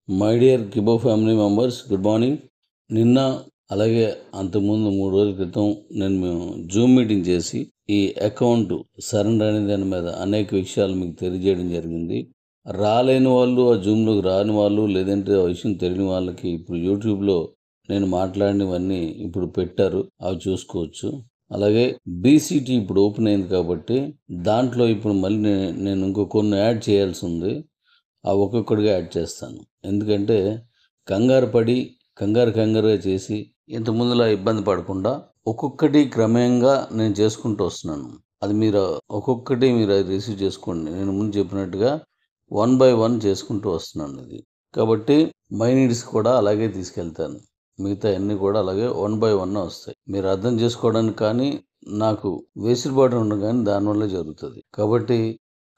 My dear కిబో family members, good morning. నిన్న అలాగే అంతకుముందు 3 రోజుల క్రితం మేము జూమ్ మీటింగ్ చేసి ఈ అకౌంట్ సరెండర్ అనే దాని మీద అనేక విషయాలు మీకు తెలియజేయడం జరిగింది. రాలేని వాళ్ళు, ఆ జూమ్లోకి రాని వాళ్ళు, లేదంటే ఆ విషయం తెలియని వాళ్ళకి ఇప్పుడు యూట్యూబ్లో నేను మాట్లాడినవన్నీ ఇప్పుడు పెట్టారు, అవి చూసుకోవచ్చు. అలాగే బీసీటీ ఇప్పుడు ఓపెన్ అయింది కాబట్టి దాంట్లో ఇప్పుడు మళ్ళీ నేను ఇంకో కొన్ని యాడ్ చేయాల్సి ఉంది. ఆ ఒక్కొక్కడిగా యాడ్ చేస్తాను. ఎందుకంటే కంగారుగా చేసి ఇంత ముందులా ఇబ్బంది పడకుండా ఒక్కొక్కటి క్రమంగా నేను చేసుకుంటూ వస్తున్నాను. అది మీరు ఒక్కొక్కటి మీరు రిసీవ్ చేసుకోండి. నేను ముందు చెప్పినట్టుగా 1 by 1 చేసుకుంటూ వస్తున్నాను. ఇది కాబట్టి మై నీడ్స్ కూడా అలాగే తీసుకెళ్తాను. మిగతా అన్నీ కూడా అలాగే 1 by 1 వస్తాయి. మీరు అర్థం చేసుకోవడానికి కానీ నాకు వెసులుబాటు ఉండదు, కానీ దానివల్ల జరుగుతుంది. కాబట్టి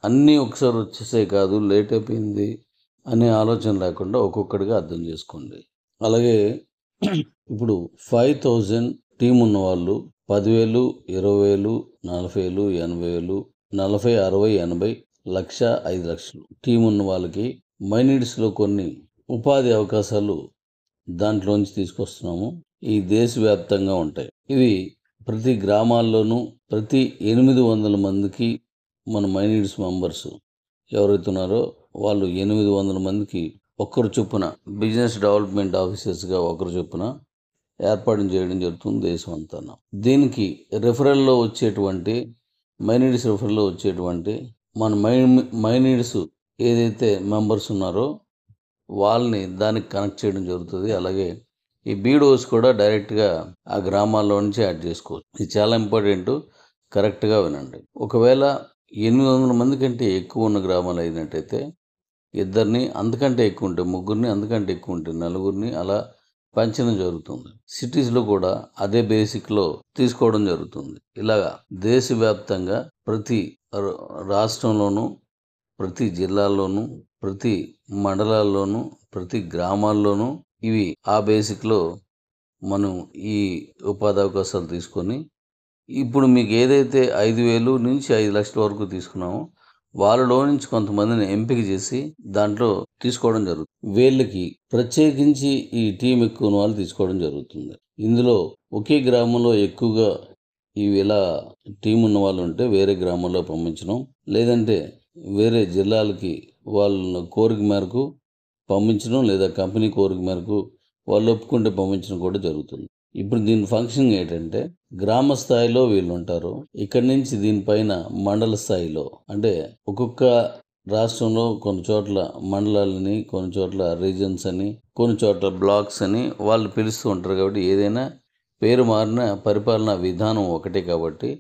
అన్నీ ఒకసారి వచ్చేసాయి కాదు, లేట్ అయిపోయింది అనే ఆలోచన లేకుండా ఒక్కొక్కడిగా అర్థం చేసుకోండి. అలాగే ఇప్పుడు 5,000 టీం ఉన్న వాళ్ళు 10,000, 20,000, 40,000, 80,000, 40, 60, 80, 1,00,000, 5,00,000 టీం ఉన్న వాళ్ళకి మై నీడ్స్లో కొన్ని ఉపాధి అవకాశాలు దాంట్లోంచి తీసుకొస్తున్నాము. ఈ దేశవ్యాప్తంగా ఉంటాయి. ఇవి ప్రతి గ్రామాల్లోనూ ప్రతి 800 మందికి మన మై నీడ్స్ మెంబర్స్ ఎవరైతే ఉన్నారో వాళ్ళు 800 మందికి ఒక్కరు చొప్పున బిజినెస్ డెవలప్మెంట్ ఆఫీసర్స్గా ఒకరు చొప్పున ఏర్పాటు చేయడం జరుగుతుంది దేశం అంతా. దీనికి రెఫరల్లో వచ్చేటువంటి మై నీడ్స్ రెఫరల్లో వచ్చేటువంటి మన మై నీడ్స్ ఏదైతే మెంబర్స్ ఉన్నారో వాళ్ళని దానికి కనెక్ట్ చేయడం జరుగుతుంది. అలాగే ఈ బీడోస్ కూడా డైరెక్ట్గా ఆ గ్రామాల్లో నుంచి యాడ్ చేసుకోవచ్చు. ఇది చాలా ఇంపార్టెంట్, కరెక్ట్గా వినండి. ఒకవేళ 800 మంది కంటే ఎక్కువ ఉన్న గ్రామాలు అయినట్టయితే ఇద్దరిని, అంతకంటే ఎక్కువ ఉంటే ముగ్గురిని, అంతకంటే ఎక్కువ ఉంటే నలుగురిని అలా పంచడం జరుగుతుంది. సిటీస్లో కూడా అదే బేసిక్లో తీసుకోవడం జరుగుతుంది. ఇలాగా దేశవ్యాప్తంగా ప్రతి రాష్ట్రంలోనూ, ప్రతి జిల్లాల్లోనూ, ప్రతి మండలాల్లోనూ, ప్రతి గ్రామాల్లోనూ ఇవి ఆ బేసిక్లో మనం ఈ ఉపాధి అవకాశాలు తీసుకొని ఇప్పుడు మీకు ఏదైతే 5,000 నుంచి 5,00,000 వరకు తీసుకున్నామో వాళ్ళలో నుంచి కొంతమందిని ఎంపిక చేసి దాంట్లో తీసుకోవడం జరుగుతుంది. వీళ్ళకి ప్రత్యేకించి ఈ టీం ఎక్కువ వాళ్ళు తీసుకోవడం జరుగుతుంది. ఇందులో ఒకే గ్రామంలో ఎక్కువగా ఇలా టీం ఉన్న వాళ్ళు ఉంటే వేరే గ్రామంలో పంపించడం, లేదంటే వేరే జిల్లాలకి వాళ్ళ కోరిక మేరకు పంపించడం, లేదా కంపెనీ కోరిక మేరకు వాళ్ళు ఒప్పుకుంటే పంపించడం కూడా జరుగుతుంది. ఇప్పుడు దీని ఫంక్షన్ ఏంటంటే గ్రామ స్థాయిలో వీళ్ళు ఉంటారు. ఇక్కడి నుంచి దీనిపైన మండల స్థాయిలో, అంటే ఒక్కొక్క రాష్ట్రంలో కొన్ని చోట్ల మండలాలని, కొన్ని చోట్ల రీజన్స్ అని, కొన్ని చోట్ల బ్లాక్స్ అని వాళ్ళు పిలుస్తూ ఉంటారు. కాబట్టి ఏదైనా పేరు మారిన పరిపాలనా విధానం ఒకటే. కాబట్టి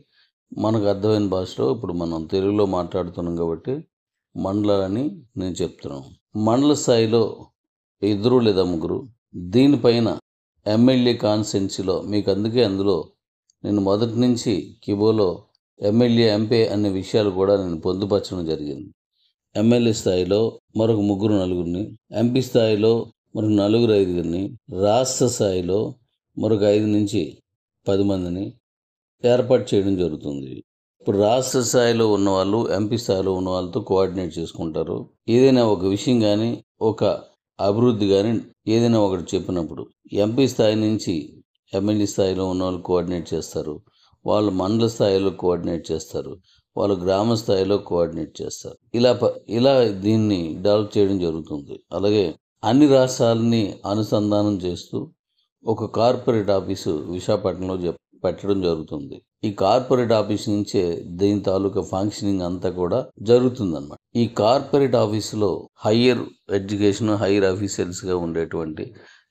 మనకు అర్థమైన భాషలో ఇప్పుడు మనం తెలుగులో మాట్లాడుతున్నాం కాబట్టి మండలాలని నేను చెప్తున్నాను. మండల స్థాయిలో 2 లేదా 3, దీనిపైన ఎమ్మెల్యే కాన్స్టిట్యున్సీలో మీకు అందులో నేను మొదటి నుంచి కిబోలో ఎమ్మెల్యే, ఎంపీ అనే విషయాలు కూడా నేను పొందుపరచడం జరిగింది. ఎమ్మెల్యే స్థాయిలో మరొక 3, 4, ఎంపీ స్థాయిలో మరొక 4, 5, రాష్ట్ర స్థాయిలో మరొక 5 నుంచి 10 మందిని ఏర్పాటు చేయడం జరుగుతుంది. ఇప్పుడు రాష్ట్ర స్థాయిలో ఉన్నవాళ్ళు ఎంపీ స్థాయిలో ఉన్న వాళ్ళతో కోఆర్డినేట్ చేసుకుంటారు. ఏదైనా ఒక విషయం కానీ, ఒక అభివృద్ధి కానీ ఏదైనా ఒకటి చెప్పినప్పుడు ఎంపీ స్థాయి నుంచి ఎమ్మెల్యే స్థాయిలో ఉన్న వాళ్ళు కోఆర్డినేట్ చేస్తారు, వాళ్ళు మండల స్థాయిలో కోఆర్డినేట్ చేస్తారు, వాళ్ళు గ్రామ స్థాయిలో కోఆర్డినేట్ చేస్తారు. ఇలా దీన్ని డెవలప్ చేయడం జరుగుతుంది. అలాగే అన్ని రాష్ట్రాలని అనుసంధానం చేస్తూ ఒక కార్పొరేట్ ఆఫీసు విశాఖపట్నంలో పెట్టడం జరుగుతుంది. ఈ కార్పొరేట్ ఆఫీస్ నుంచే దీని తాలూకా ఫంక్షనింగ్ అంతా కూడా జరుగుతుందన్నమాట. ఈ కార్పొరేట్ ఆఫీసులో హయ్యర్ ఎడ్యుకేషన్, హయ్యర్ ఆఫీసర్స్గా ఉండేటువంటి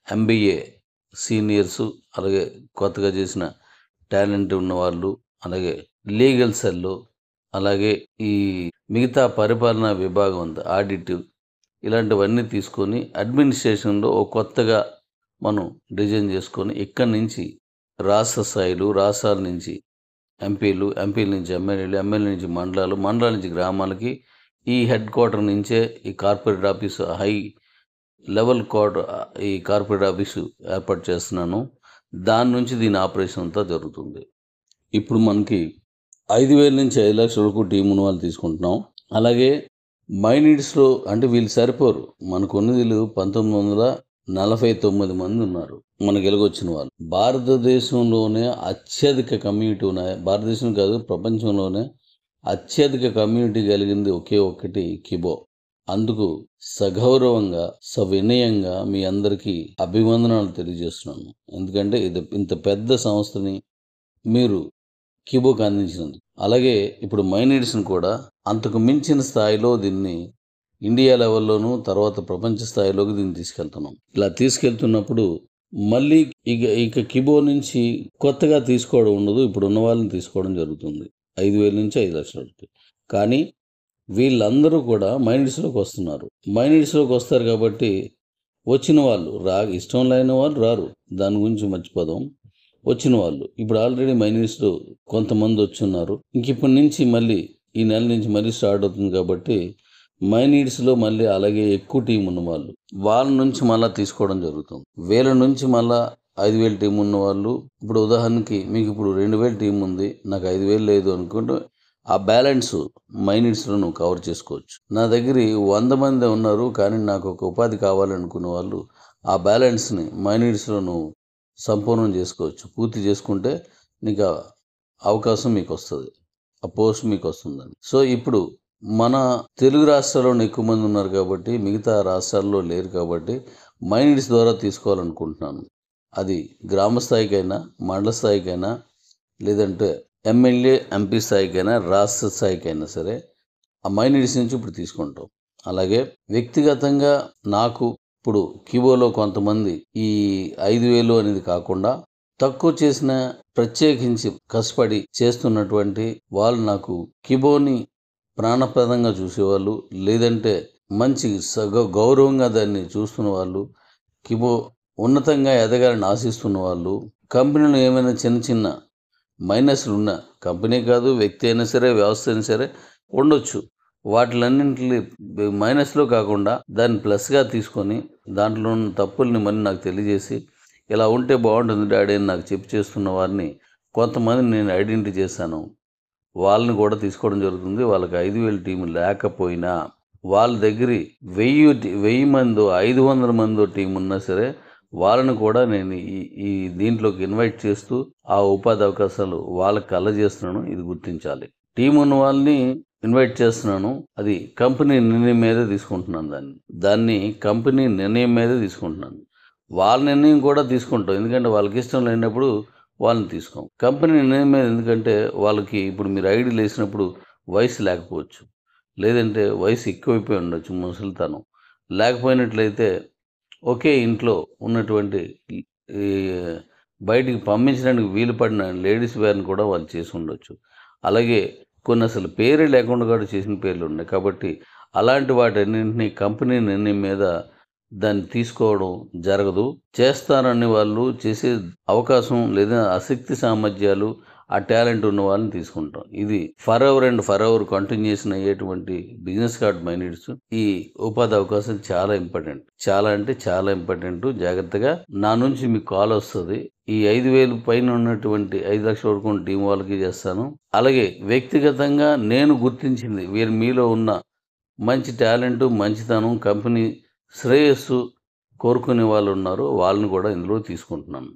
MBA సీనియర్స్, అలాగే కొత్తగా చేసిన టాలెంట్ ఉన్నవాళ్ళు, అలాగే లీగల్ సెల్, అలాగే ఈ మిగతా పరిపాలనా విభాగం ఉంది, ఆడిట్, ఇలాంటివన్నీ తీసుకొని అడ్మినిస్ట్రేషన్లో కొత్తగా మనం డిజైన్ చేసుకొని ఇక్కడి నుంచి రాష్ట్ర స్థాయిలు, రాష్ట్రాల నుంచి ఎంపీలు, ఎంపీల నుంచి ఎమ్మెల్యేలు, ఎమ్మెల్యే నుంచి మండలాలు, మండలాల నుంచి గ్రామాలకి ఈ హెడ్ క్వార్టర్ నుంచే ఈ corporate office, high level quarter ఈ కార్పొరేట్ ఆఫీసు ఏర్పాటు చేస్తున్నాను. దాని నుంచి దీని ఆపరేషన్ అంతా జరుగుతుంది. ఇప్పుడు మనకి 5,000 నుంచి 5,00,000 వరకు టీం ఉన్న వాళ్ళు తీసుకుంటున్నాం. అలాగే మైనీడ్స్లో అంటే వీళ్ళు సరిపోరు. మనకున్న వీళ్ళు 1949 మంది ఉన్నారు మనకు ఎలుగొచ్చిన వాళ్ళు. భారతదేశంలోనే అత్యధిక కమ్యూనిటీ ఉన్న, భారతదేశం కాదు ప్రపంచంలోనే అత్యధిక కమ్యూనిటీ కలిగింది ఒకే ఒక్కటి కిబో. అందుకు సగౌరవంగా సవినయంగా మీ అందరికీ అభివందనాలు తెలియజేస్తున్నాను. ఎందుకంటే ఇది ఇంత పెద్ద సంస్థని మీరు కిబోకి అందించినందుకు. అలాగే ఇప్పుడు మైనీడ్స్ని కూడా అంతకు మించిన స్థాయిలో దీన్ని ఇండియా లెవెల్లోనూ తర్వాత ప్రపంచ స్థాయిలోకి దీన్ని తీసుకెళ్తున్నాం. ఇలా తీసుకెళ్తున్నప్పుడు మళ్ళీ ఇక కిబో నుంచి కొత్తగా తీసుకోవడం ఉండదు. ఇప్పుడు ఉన్న వాళ్ళని తీసుకోవడం జరుగుతుంది. 5,000 నుంచి 5 లక్షల. కానీ వీళ్ళందరూ కూడా మైనీడ్స్లోకి వస్తున్నారు. మైనీడ్స్లోకి వస్తారు కాబట్టి వచ్చిన వాళ్ళు ఇష్టం లేని వాళ్ళు రారు. దాని గురించి మర్చిపోదాం. వచ్చిన వాళ్ళు ఇప్పుడు ఆల్రెడీ మైనీడ్స్లో కొంతమంది వచ్చున్నారు. ఇంక ఇప్పటి నుంచి మళ్ళీ ఈ నెల నుంచి మళ్ళీ స్టార్ట్ అవుతుంది కాబట్టి మైనీడ్స్లో మళ్ళీ అలాగే ఎక్కువ టీం ఉన్న వాళ్ళు వాళ్ళ నుంచి మళ్ళీ తీసుకోవడం జరుగుతుంది. వేల నుంచి మళ్ళీ 5,000 టీం ఉన్న వాళ్ళు, ఇప్పుడు ఉదాహరణకి మీకు ఇప్పుడు 2,000 టీం ఉంది, నాకు 5,000 లేదు అనుకుంటే ఆ బ్యాలెన్స్ మైనీడ్స్లో నువ్వు కవర్ చేసుకోవచ్చు. నా దగ్గర 100 మంది ఉన్నారు కానీ నాకు ఒక ఉపాధి కావాలనుకునే వాళ్ళు ఆ బ్యాలెన్స్ని మైనీడ్స్లో నువ్వు సంపూర్ణం చేసుకోవచ్చు. పూర్తి చేసుకుంటే నీకు అవకాశం మీకు వస్తుంది, ఆ పోస్ట్ మీకు వస్తుందని. సో ఇప్పుడు మన తెలుగు రాష్ట్రాల్లోనే ఎక్కువ మంది ఉన్నారు కాబట్టి మిగతా రాష్ట్రాల్లో లేరు కాబట్టి మైనీడ్స్ ద్వారా తీసుకోవాలనుకుంటున్నాను. అది గ్రామ స్థాయికైనా మండల స్థాయికైనా లేదంటే ఎమ్మెల్యే ఎంపీ స్థాయికైనా రాష్ట్ర స్థాయికైనా సరే ఆ మైనీడ్స్ నుంచి ఇప్పుడు తీసుకుంటాం. అలాగే వ్యక్తిగతంగా నాకు ఇప్పుడు కిబోలో కొంతమంది ఈ 5,000 అనేది కాకుండా తక్కువ చేసిన ప్రత్యేకించి కష్టపడి చేస్తున్నటువంటి వాళ్ళు, నాకు కిబోని ప్రాణప్రదంగా చూసేవాళ్ళు, లేదంటే మంచి గౌరవంగా దాన్ని చూస్తున్న వాళ్ళు, కిబో ఉన్నతంగా ఎదగాలని ఆశిస్తున్న వాళ్ళు, కంపెనీలో ఏమైనా చిన్న చిన్న మైనస్లు ఉన్న, కంపెనీ కాదు వ్యక్తి అయినా సరే వ్యవస్థ అయినా సరే ఉండొచ్చు, వాటిలన్నింటినీ మైనస్లో కాకుండా దాన్ని ప్లస్గా తీసుకొని దాంట్లో ఉన్న తప్పుల్ని మళ్ళీ నాకు తెలియజేసి ఇలా ఉంటే బాగుంటుంది డాడీ అని నాకు చెప్పి చేస్తున్న వారిని కొంతమందిని నేను ఐడెంటిఫై చేశాను. వాళ్ళని కూడా తీసుకోవడం జరుగుతుంది. వాళ్ళకి 5,000 టీం లేకపోయినా వాళ్ళ దగ్గర 1,000 మందో 500 మందో టీం ఉన్నా సరే వాళ్ళని కూడా నేను ఈ దీంట్లోకి ఇన్వైట్ చేస్తూ ఆ ఉపాధి అవకాశాలు వాళ్ళకి కలజేస్తున్నాను. ఇది గుర్తించాలి. టీం ఉన్న వాళ్ళని ఇన్వైట్ చేస్తున్నాను. అది కంపెనీ నిర్ణయం మీదే తీసుకుంటున్నాను. దాన్ని కంపెనీ నిర్ణయం మీదే తీసుకుంటున్నాను. వాళ్ళ నిర్ణయం కూడా తీసుకుంటాం, ఎందుకంటే వాళ్ళకి ఇష్టం లేనప్పుడు వాళ్ళని తీసుకోం. కంపెనీ నిర్ణయం మీద, ఎందుకంటే వాళ్ళకి ఇప్పుడు మీరు ఐడీలు వేసినప్పుడు వయసు లేకపోవచ్చు, లేదంటే వయసు ఎక్కువైపోయి ఉండొచ్చు, ముసలితనం లేకపోయినట్లయితే ఒకే ఇంట్లో ఉన్నటువంటి బయటికి పంపించడానికి వీలు పడిన లేడీస్ వేర్ని కూడా వాళ్ళు చేసి ఉండొచ్చు. అలాగే కొన్ని అసలు పేరే లేకుండా కూడా చేసిన పేర్లు ఉన్నాయి. కాబట్టి అలాంటి వాటన్నింటినీ కంపెనీ నిర్ణయం మీద దాన్ని తీసుకోవడం జరగదు. చేస్తారని వాళ్ళు చేసే అవకాశం లేదా ఆసక్తి సామర్థ్యాలు ఆ టాలెంట్ ఉన్న వాళ్ళని తీసుకుంటాం. ఇది for ever and for ever continuation అయ్యేటువంటి బిజినెస్ కార్డ్ మైనీడ్స్. ఈ ఉపాధి అవకాశం చాలా ఇంపార్టెంట్, చాలా అంటే చాలా ఇంపార్టెంట్. జాగ్రత్తగా నా నుంచి మీకు కాల్ వస్తుంది. ఈ 5,000 పైన ఉన్నటువంటి 5 లక్షల వరకు ఉన్న టీం వాళ్ళకి చేస్తాను. అలాగే వ్యక్తిగతంగా నేను గుర్తించింది వీరు మీలో ఉన్న మంచి టాలెంట్, మంచితనం, కంపెనీ శ్రేయస్సు కోరుకునే వాళ్ళు ఉన్నారు, వాళ్ళని కూడా ఇందులో తీసుకుంటున్నాను.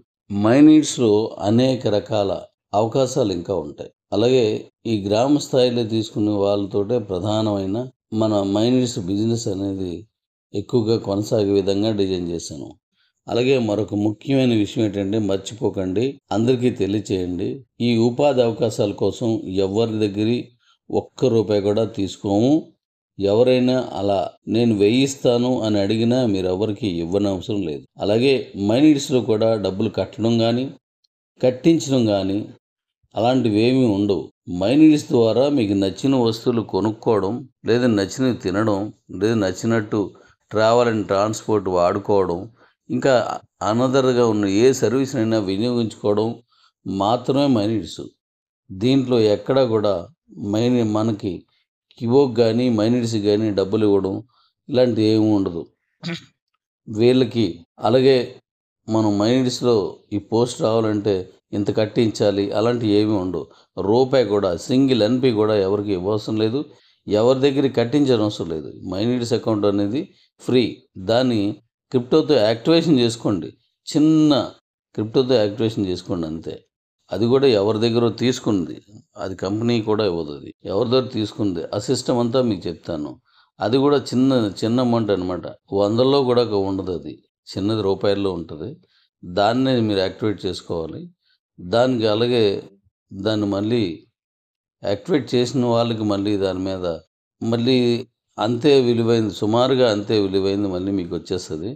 మైనీడ్స్లో అనేక రకాల అవకాశాలు ఇంకా ఉంటాయి. అలాగే ఈ గ్రామ స్థాయిలో తీసుకునే వాళ్ళతోటే ప్రధానమైన మన మైనీడ్స్ బిజినెస్ అనేది ఎక్కువగా కొనసాగే విధంగా డిజైన్ చేశాను. అలాగే మరొక ముఖ్యమైన విషయం ఏంటంటే, మర్చిపోకండి, అందరికీ తెలియచేయండి, ఈ ఉపాధి అవకాశాల కోసం ఎవరి దగ్గర ₹1 కూడా తీసుకోము. ఎవరైనా అలా నేను వేయిస్తాను అని అడిగినా మీరు ఎవరికి ఇవ్వనవసరం లేదు. అలాగే మైనీడ్స్లో కూడా డబ్బులు కట్టడం కానీ కట్టించడం కానీ అలాంటివి ఏమీ ఉండవు. మైనీడ్స్ ద్వారా మీకు నచ్చిన వస్తువులు కొనుక్కోవడం, లేదా నచ్చినవి తినడం, లేదా నచ్చినట్టు ట్రావెల్ అండ్ ట్రాన్స్పోర్ట్ వాడుకోవడం, ఇంకా అనదర్గా ఉన్న ఏ సర్వీస్ అయినా వినియోగించుకోవడం మాత్రమే మైనీడ్స్. దీంట్లో ఎక్కడా కూడా మనకి కిబోకి కానీ మైనీడ్స్కి కానీ డబ్బులు ఇవ్వడం ఇలాంటివి ఏమీ ఉండదు వీళ్ళకి. అలాగే మనం మైనీడ్స్లో ఈ పోస్ట్ రావాలంటే ఇంత కట్టించాలి అలాంటివి ఏమీ ఉండవు. ₹1 కూడా సింగిల్ NP కూడా ఎవరికి ఇవ్వవసరం లేదు. ఎవరి దగ్గర కట్టించడం అవసరం లేదు. మైనీడ్స్ అకౌంట్ అనేది ఫ్రీ. దాన్ని క్రిప్టోతో యాక్టివేషన్ చేసుకోండి. చిన్న క్రిప్టోతో యాక్టివేషన్ చేసుకోండి అంతే. అది కూడా ఎవరి దగ్గర తీసుకుంది, అది కంపెనీ కూడా ఇవ్వదు. అది ఎవరి దగ్గర తీసుకుంది ఆ సిస్టమ్ అంతా మీకు చెప్తాను. అది కూడా చిన్న అమౌంట్ అనమాట. 100లో కూడా ఉండదు. అది చిన్నది రూపాయల్లో ఉంటుంది. దాన్నే మీరు యాక్టివేట్ చేసుకోవాలి. దానికి అలాగే దాన్ని మళ్ళీ యాక్టివేట్ చేసిన వాళ్ళకి మళ్ళీ దాని మీద మళ్ళీ అంతే విలువైంది, సుమారుగా అంతే విలువైంది మళ్ళీ మీకు వచ్చేస్తుంది.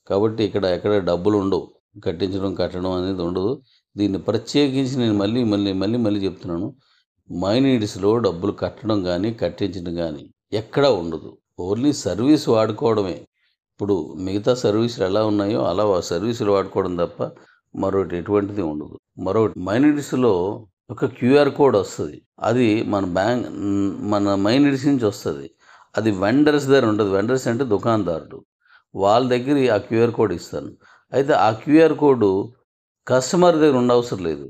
కాబట్టి ఇక్కడ ఎక్కడ డబ్బులు ఉండవు, కట్టడం అనేది ఉండదు. దీన్ని ప్రత్యేకించి నేను మళ్ళీ చెప్తున్నాను. మైనీడ్స్లో డబ్బులు కట్టడం కానీ కట్టించడం కానీ ఎక్కడా ఉండదు. ఓన్లీ సర్వీస్ వాడుకోవడమే. ఇప్పుడు మిగతా సర్వీసులు ఎలా ఉన్నాయో అలా సర్వీసులు వాడుకోవడం తప్ప మరొకటి ఎటువంటిది ఉండదు. మరొకటి మైనీడ్స్లో ఒక క్యూఆర్ కోడ్ వస్తుంది. అది మన మైనీడ్స్ నుంచి వస్తుంది. అది వెండర్స్ దగ్గర ఉంటుంది. వెండర్స్ అంటే దుకాణదారుడు. వాళ్ళ దగ్గర ఆ క్యూఆర్ కోడ్ ఇస్తాను. అయితే ఆ క్యూఆర్ కోడ్ కస్టమర్ దగ్గర ఉండవసరం లేదు.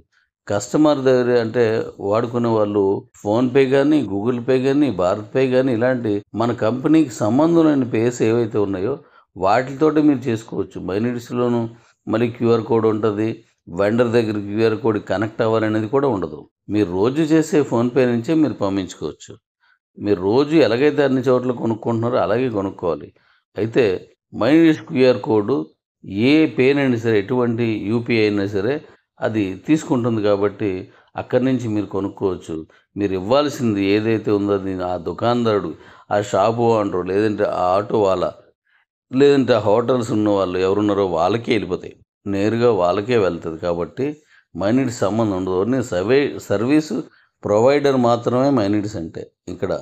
కస్టమర్ దగ్గర అంటే వాడుకునే వాళ్ళు ఫోన్పే కానీ, గూగుల్ పే కానీ, భారత్ పే కానీ ఇలాంటి మన కంపెనీకి సంబంధం లేని పేస్ ఏవైతే ఉన్నాయో వాటితోటి మీరు చేసుకోవచ్చు. మైనీడ్స్లోనూ మళ్ళీ క్యూఆర్ కోడ్ ఉంటుంది. వెండర్ దగ్గర క్యూఆర్ కోడ్ కనెక్ట్ అవ్వాలనేది కూడా ఉండదు. మీరు రోజు చేసే ఫోన్పే నుంచే మీరు పంపించుకోవచ్చు. మీరు రోజు ఎలాగైతే అన్ని చోట్ల కొనుక్కుంటున్నారో అలాగే కొనుక్కోవాలి. అయితే మైనీడ్స్ క్యూఆర్ కోడ్ ఏ పేన్ అయినా సరే, ఎటువంటి యూపీఐ అయినా సరే అది తీసుకుంటుంది. కాబట్టి అక్కడి నుంచి మీరు కొనుక్కోవచ్చు. మీరు ఇవ్వాల్సింది ఏదైతే ఉందో అది ఆ దుకాణదారుడు, ఆ షాపు ఓనరు, లేదంటే ఆ ఆటో వాళ్ళ, లేదంటే ఆ హోటల్స్ ఉన్న వాళ్ళు ఎవరున్నారో వాళ్ళకే వెళ్ళిపోతాయి. నేరుగా వాళ్ళకే వెళ్తుంది. కాబట్టి మైనీడ్స్ సంబంధం ఉండదు. ఓన్లీ సర్వీసు ప్రొవైడర్ మాత్రమే మైనీడ్స్ అంటే. ఇక్కడ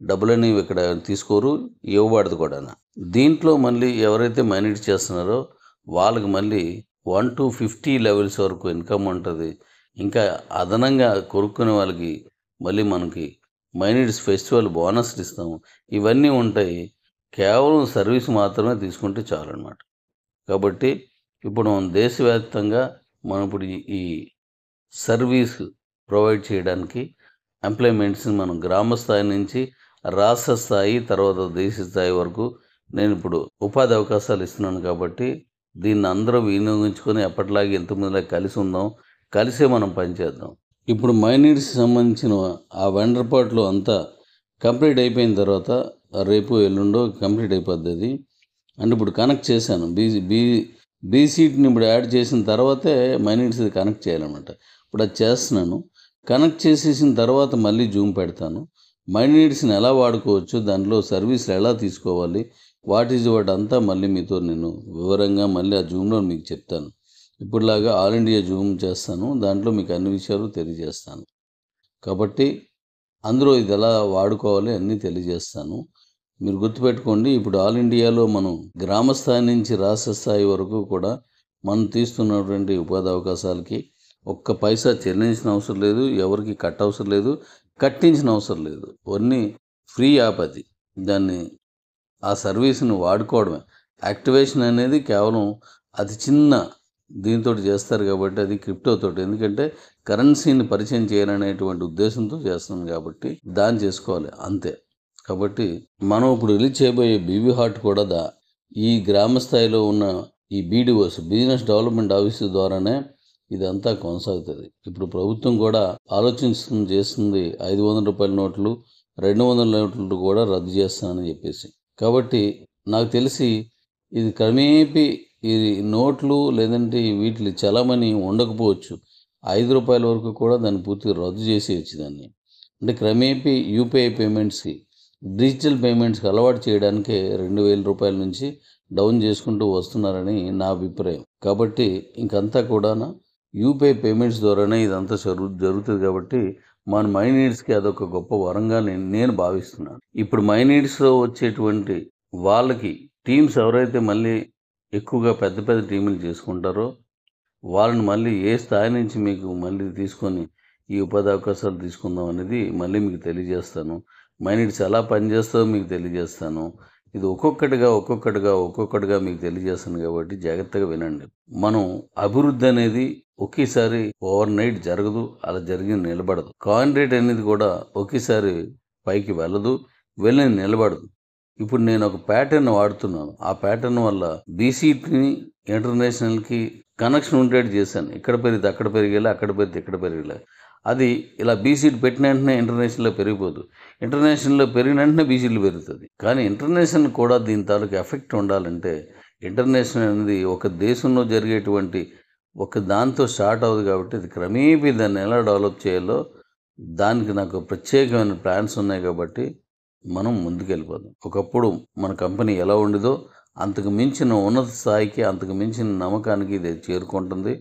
డబ్బులని ఇక్కడ తీసుకోరు, ఇవ్వబడదు కూడా. దీంట్లో మళ్ళీ ఎవరైతే మైనీడ్స్ చేస్తున్నారో వాళ్ళకి మళ్ళీ 1 to 50 లెవెల్స్ వరకు ఇన్కమ్ ఉంటుంది. ఇంకా అదనంగా కొనుక్కునే వాళ్ళకి మళ్ళీ మనకి మైనీడ్స్ ఫెస్టివల్ బోనస్లు ఇస్తాము. ఇవన్నీ ఉంటాయి. కేవలం సర్వీస్ మాత్రమే తీసుకుంటే చాలు అన్నమాట. కాబట్టి ఇప్పుడు మనం దేశవ్యాప్తంగా మనం ఇప్పుడు ఈ సర్వీస్ ప్రొవైడ్ చేయడానికి ఎంప్లాయ్మెంట్స్ని మనం గ్రామ స్థాయి నుంచి రాష్ట్ర స్థాయి, తర్వాత దేశ స్థాయి వరకు నేను ఇప్పుడు ఉపాధి అవకాశాలు ఇస్తున్నాను. కాబట్టి దీన్ని అందరూ వినియోగించుకొని ఎప్పటిలాగే ఎంతమందిలా కలిసి ఉందాం, కలిసే మనం పనిచేద్దాం. ఇప్పుడు మైనీడ్స్కి సంబంధించిన ఆ వెండర్ పార్ట్లో అంతా కంప్లీట్ అయిపోయిన తర్వాత రేపు ఎల్లుండో కంప్లీట్ అయిపోద్ది అది. అంటే ఇప్పుడు కనెక్ట్ చేశాను. బీసీట్ని ఇప్పుడు యాడ్ చేసిన తర్వాతే మైనీడ్స్ కనెక్ట్ చేయాలన్నమాట. ఇప్పుడు అది చేస్తున్నాను. కనెక్ట్ చేసేసిన తర్వాత మళ్ళీ జూమ్ పెడతాను. మైనీడ్స్ని ఎలా వాడుకోవచ్చు, దాంట్లో సర్వీసులు ఎలా తీసుకోవాలి, వాట్ అంతా మళ్ళీ మీతో నేను వివరంగా మళ్ళీ ఆ జూమ్లో మీకు చెప్తాను. ఇప్పుడులాగా ఆల్ ఇండియా జూమ్ చేస్తాను. దాంట్లో మీకు అన్ని విషయాలు తెలియజేస్తాను. కాబట్టి అందులో ఇది ఎలా వాడుకోవాలి అన్నీ తెలియజేస్తాను. మీరు గుర్తుపెట్టుకోండి, ఇప్పుడు ఆల్ ఇండియాలో మనం గ్రామ స్థాయి నుంచి రాష్ట్ర స్థాయి వరకు కూడా మనం తీస్తున్నటువంటి ఉపాధి అవకాశాలకి ఒక్క పైసా చెల్లించిన అవసరం లేదు, ఎవరికి అవసరం లేదు, కట్టించిన అవసరం లేదు. అన్నీ ఫ్రీ యాప్ అది. దాన్ని ఆ సర్వీస్ని వాడుకోవడమే. యాక్టివేషన్ అనేది కేవలం అతి చిన్న దీంతో చేస్తారు కాబట్టి అది క్రిప్టోతోటి. ఎందుకంటే కరెన్సీని పరిచయం చేయాలనేటువంటి ఉద్దేశంతో చేస్తున్నాను కాబట్టి దాన్ని చేసుకోవాలి అంతే. కాబట్టి మనం ఇప్పుడు రిలీజ్ చేయబోయే బీబీ హార్ట్ కూడా ఈ గ్రామ స్థాయిలో ఉన్న ఈ BDOs, బిజినెస్ డెవలప్మెంట్ ఆఫీసు ద్వారానే ఇదంతా కొనసాగుతుంది. ఇప్పుడు ప్రభుత్వం కూడా చేస్తుంది 500 రూపాయల నోట్లు, 200 నోట్లు కూడా రద్దు చేస్తానని చెప్పేసి. కాబట్టి నాకు తెలిసి ఇది క్రమేపీ ఈ నోట్లు లేదంటే వీటి చలామణి ఉండకపోవచ్చు. 5 రూపాయల వరకు కూడా దాన్ని పూర్తిగా రద్దు చేసేయచ్చు దాన్ని. అంటే క్రమేపీ యూపీఐ పేమెంట్స్కి, డిజిటల్ పేమెంట్స్కి అలవాటు చేయడానికే 2000 రూపాయల నుంచి డౌన్ చేసుకుంటూ వస్తున్నారని నా అభిప్రాయం. కాబట్టి ఇంకంతా కూడా యూపీఐ పేమెంట్స్ ద్వారానే ఇదంతా జరుగుతుంది. కాబట్టి మన మైనీడ్స్కి అదొక గొప్ప వరంగా నేను భావిస్తున్నాను. ఇప్పుడు మైనీడ్స్లో వచ్చేటువంటి వాళ్ళకి టీమ్స్ ఎవరైతే మళ్ళీ ఎక్కువగా పెద్ద పెద్ద టీములు చేసుకుంటారో వాళ్ళని మళ్ళీ ఏ స్థాయి నుంచి మీకు మళ్ళీ తీసుకొని ఈ ఉపాధి అవకాశాలు తీసుకుందాం అనేది మళ్ళీ మీకు తెలియజేస్తాను. మైనీడ్స్ ఎలా పనిచేస్తుందో మీకు తెలియజేస్తాను. ఇది ఒక్కొక్కటిగా మీకు తెలియజేస్తాను. కాబట్టి జాగ్రత్తగా వినండి. మనం అభివృద్ధి అనేది ఒకేసారి ఓవర్ నైట్ జరగదు, అలా జరిగి నిలబడదు. కాయిన్ రేట్ అనేది కూడా ఒకేసారి పైకి వెళ్ళదు, వెళ్ళి నిలబడదు. ఇప్పుడు నేను ఒక ప్యాటర్న్ వాడుతున్నాను. ఆ ప్యాటర్న్ వల్ల బీసీటీని ఇంటర్నేషనల్కి కనెక్షన్ ఉండేట్టు చేశాను. ఇక్కడ పెరిగితే అక్కడ పెరిగేలా, అక్కడ పెరిగితే ఇక్కడ పెరిగేలా. అది ఇలా బీసీటీ పెట్టిన వెంటనే ఇంటర్నేషనల్లో పెరిగిపోదు. ఇంటర్నేషనల్లో పెరిగిన వెంటనే బీసీలు పెరుగుతుంది. కానీ ఇంటర్నేషనల్ కూడా దీని తాలూకు ఎఫెక్ట్ ఉండాలంటే ఇంటర్నేషనల్ అనేది ఒక దేశంలో జరిగేటువంటి ఒక దాంతో స్టార్ట్ అవుతుంది. కాబట్టి అది క్రమేపీ దాన్ని ఎలా డెవలప్ చేయాలో దానికి నాకు ప్రత్యేకమైన ప్లాన్స్ ఉన్నాయి. కాబట్టి మనం ముందుకెళ్ళిపోదాం. ఒకప్పుడు మన కంపెనీ ఎలా ఉండేదో అంతకు మించిన ఉన్నత స్థాయికి, అంతకు మించిన నమ్మకానికి ఇది చేరుకుంటుంది.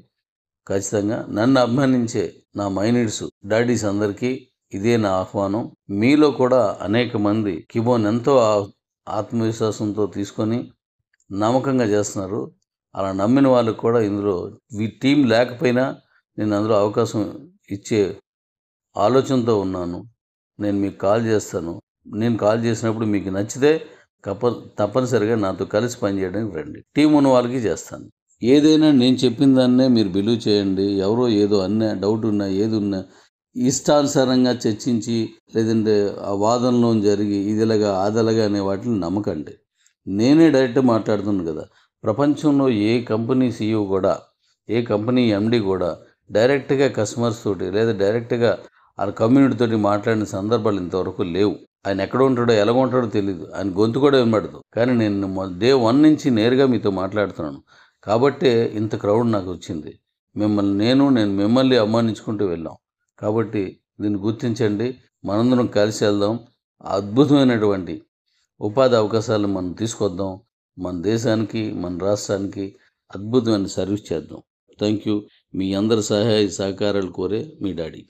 ఖచ్చితంగా నన్ను అభిమానించే నా మైనీడ్స్ డాడీస్ అందరికీ ఇదే నా ఆహ్వానం. మీలో కూడా అనేక మంది కిబోన్ ఎంతో ఆత్మవిశ్వాసంతో తీసుకొని నమ్మకంగా చేస్తున్నారు. అలా నమ్మిన వాళ్ళకు కూడా ఇందులో టీం లేకపోయినా నేను అందులో అవకాశం ఇచ్చే ఆలోచనతో ఉన్నాను. నేను మీకు కాల్ చేస్తాను. నేను కాల్ చేసినప్పుడు మీకు నచ్చితే తప్పనిసరిగా నాతో కలిసి పనిచేయడానికి రండి. టీం ఉన్న వాళ్ళకి చేస్తాను. ఏదైనా నేను చెప్పిన దాన్నే మీరు బిలీవ్ చేయండి. ఎవరో ఏదో అన్న డౌట్ ఉన్నా ఏది ఉన్నా ఇష్టానుసారంగా చర్చించి లేదంటే ఆ వాదనలో జరిగి ఇదిలాగా అదలగా అనే వాటిని నమ్మకండి. నేనే డైరెక్ట్ మాట్లాడుతున్నాను కదా. ప్రపంచంలో ఏ కంపెనీ CEO కూడా, ఏ కంపెనీ MD కూడా డైరెక్ట్గా కస్టమర్స్ తోటి లేదా డైరెక్ట్గా ఆ కమ్యూనిటీ తోటి మాట్లాడిన సందర్భాలు ఇంతవరకు లేవు. ఆయన ఎక్కడ ఉంటాడో ఎలా ఉంటాడో తెలియదు. ఆయన గొంతు కూడా వినబడదు. కానీ నేను డే 1 నుంచి నేరుగా మీతో మాట్లాడుతున్నాను. కాబట్టే ఇంత క్రౌడ్ నాకు వచ్చింది. నేను మిమ్మల్ని అభిమానించుకుంటూ వెళ్ళాం. కాబట్టి దీన్ని గుర్తించండి. మనందరం కలిసి వెళ్దాం. అద్భుతమైనటువంటి ఉపాధి అవకాశాలను మనం తీసుకొద్దాం. మన దేశానికి, మన రాష్ట్రానికి అద్భుతమైన సర్వీస్ చేద్దాం. Thank you. మీ అందరి సహాయ సహకారాలు కోరే మీ డాడీ.